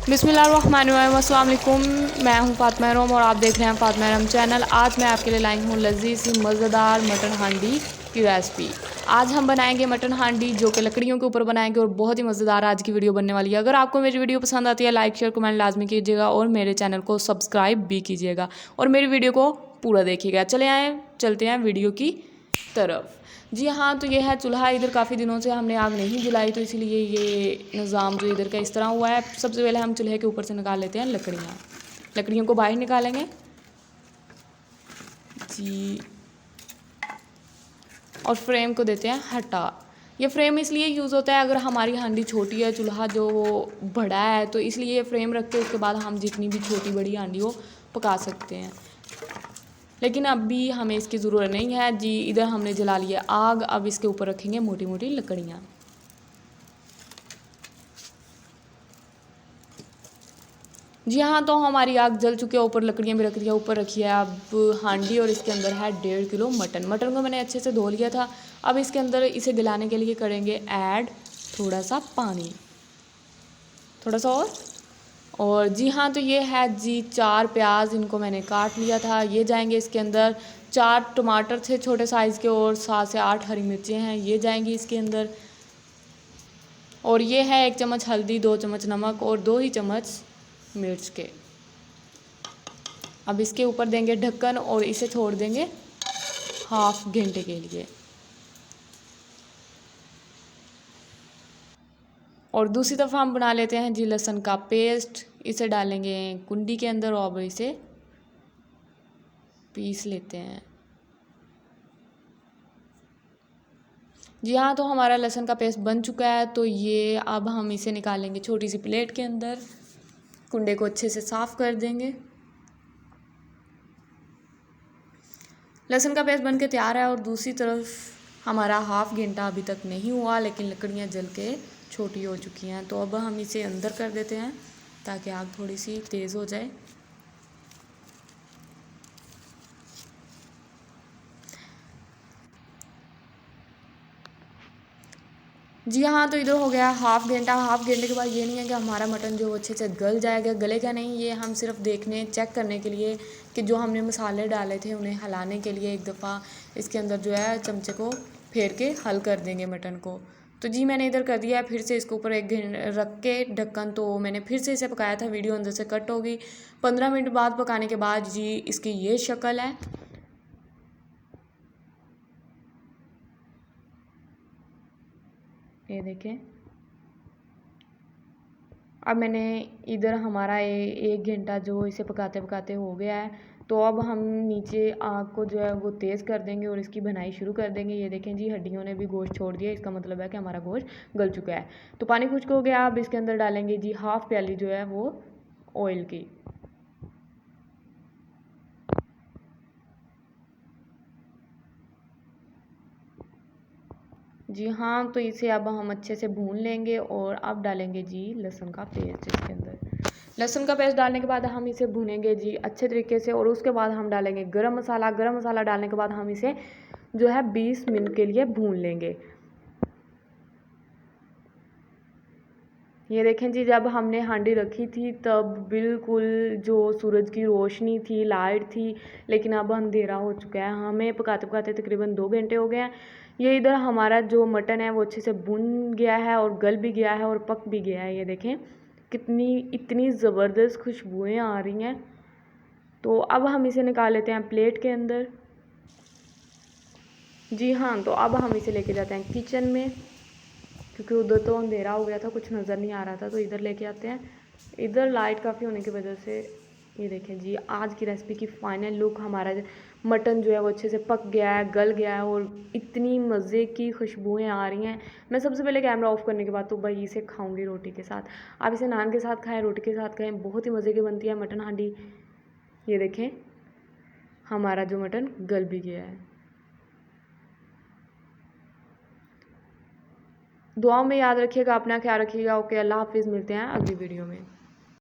बिस्मिल्लाहिर्रहमानिर्रहीम, अस्सलाम वालेकुम। मैं हूं फातिमा रोम और आप देख रहे हैं फातिमा रोम चैनल। आज मैं आपके लिए लाई हूं लजीज सी मज़ेदार मटन हांडी की रेसिपी। आज हम बनाएंगे मटन हांडी जो कि लकड़ियों के ऊपर बनाएंगे और बहुत ही मज़ेदार आज की वीडियो बनने वाली है। अगर आपको मेरी वीडियो पसंद आती है लाइक शेयर कमेंट लाजमी कीजिएगा और मेरे चैनल को सब्सक्राइब भी कीजिएगा और मेरी वीडियो को पूरा देखिएगा। चलते हैं वीडियो की तरफ। जी हाँ, तो ये है चूल्हा। इधर काफ़ी दिनों से हमने आग नहीं जलाई तो इसीलिए ये निज़ाम जो इधर का इस तरह हुआ है। सबसे पहले हम चूल्हे के ऊपर से निकाल लेते हैं लकड़ियों को बाहर निकालेंगे जी, और फ्रेम को देते हैं हटा। ये फ्रेम इसलिए यूज़ होता है अगर हमारी हांडी छोटी है, चूल्हा जो बड़ा है, तो इसलिए ये फ्रेम रख के उसके बाद हम जितनी भी छोटी बड़ी हांडी हो पका सकते हैं। लेकिन अभी हमें इसकी ज़रूरत नहीं है जी। इधर हमने जला लिया आग, अब इसके ऊपर रखेंगे मोटी मोटी लकड़ियाँ। जी हाँ, तो हमारी आग जल चुकी है, ऊपर लकड़ियाँ भी रख दिया, ऊपर रखी है अब हांडी और इसके अंदर है 1.5 किलो मटन को मैंने अच्छे से धो लिया था। अब इसके अंदर इसे गलाने के लिए करेंगे ऐड थोड़ा सा पानी, थोड़ा सा और जी हाँ, तो ये है जी 4 प्याज, इनको मैंने काट लिया था, ये जाएंगे इसके अंदर। 4 टमाटर थे छोटे साइज़ के और 7 से 8 हरी मिर्चें हैं, ये जाएंगी इसके अंदर। और ये है 1 चम्मच हल्दी, 2 चम्मच नमक और 2 ही चम्मच मिर्च के। अब इसके ऊपर देंगे ढक्कन और इसे छोड़ देंगे हाफ घंटे के लिए। और दूसरी तरफ हम बना लेते हैं जी लहसुन का पेस्ट। इसे डालेंगे कुंडी के अंदर और इसे पीस लेते हैं। जी हाँ, तो हमारा लहसुन का पेस्ट बन चुका है, तो ये अब हम इसे निकालेंगे छोटी सी प्लेट के अंदर। कुंडे को अच्छे से साफ़ कर देंगे। लहसुन का पेस्ट बन के तैयार है और दूसरी तरफ हमारा हाफ घंटा अभी तक नहीं हुआ लेकिन लकड़ियाँ जल के छोटी हो चुकी हैं। तो अब हम इसे अंदर कर देते हैं ताकि आग थोड़ी सी तेज़ हो जाए। जी हाँ, तो इधर हो गया हाफ घंटा। हाफ घंटे के बाद ये नहीं है कि हमारा मटन जो अच्छे से गल जाएगा, गलेगा नहीं। ये हम सिर्फ देखने चेक करने के लिए कि जो हमने मसाले डाले थे उन्हें हिलाने के लिए एक दफ़ा इसके अंदर जो है चमचे को फेर के हल कर देंगे मटन को। तो जी मैंने इधर कर दिया है। फिर से इसके ऊपर 1 घंटे रख के ढक्कन, तो मैंने फिर से इसे पकाया था, वीडियो अंदर से कट हो गई। 15 मिनट बाद पकाने के बाद जी इसकी ये शक्ल है। ये देखें, अब मैंने इधर हमारा 1 घंटा जो इसे पकाते पकाते हो गया है। तो अब हम नीचे आग को जो है वो तेज़ कर देंगे और इसकी भुनाई शुरू कर देंगे। ये देखें जी, हड्डियों ने भी गोश्त छोड़ दिया, इसका मतलब है कि हमारा गोश्त गल चुका है। तो पानी खुश्क हो गया। अब इसके अंदर डालेंगे जी हाफ प्याली जो है वो ऑयल की। जी हाँ, तो इसे अब हम अच्छे से भून लेंगे और अब डालेंगे जी लहसुन का पेस्ट इसके अंदर। लहसुन का पेस्ट डालने के बाद हम इसे भूनेंगे जी अच्छे तरीके से और उसके बाद हम डालेंगे गरम मसाला। गरम मसाला डालने के बाद हम इसे जो है 20 मिनट के लिए भून लेंगे। ये देखें जी, जब हमने हांडी रखी थी तब बिल्कुल जो सूरज की रोशनी थी, लाइट थी, लेकिन अब अंधेरा हो चुका है। हमें पकाते पकाते तकरीबन 2 घंटे हो गए हैं। ये इधर हमारा जो मटन है वो अच्छे से भुन गया है और गल भी गया है और पक भी गया है। ये देखें इतनी ज़बरदस्त खुशबुएं आ रही हैं। तो अब हम इसे निकाल लेते हैं प्लेट के अंदर। जी हाँ, तो अब हम इसे लेके जाते हैं किचन में, क्योंकि उधर तो अंधेरा हो गया था, कुछ नज़र नहीं आ रहा था, तो इधर लेके आते हैं। इधर लाइट काफ़ी होने की वजह से ये देखें जी आज की रेसिपी की फ़ाइनल लुक। हमारा मटन जो है वो अच्छे से पक गया है, गल गया है और इतनी मज़े की खुशबुएं आ रही हैं। मैं सबसे पहले कैमरा ऑफ करने के बाद तो भाई इसे खाऊंगी रोटी के साथ। आप इसे नान के साथ खाएं, रोटी के साथ खाएं, बहुत ही मज़े की बनती है मटन हांडी। ये देखें हमारा जो मटन गल भी गया है। दुआओं में याद रखिएगा, अपना ख्याल रखिएगा। ओके, अल्लाह हाफिज़, मिलते हैं अगली वीडियो में।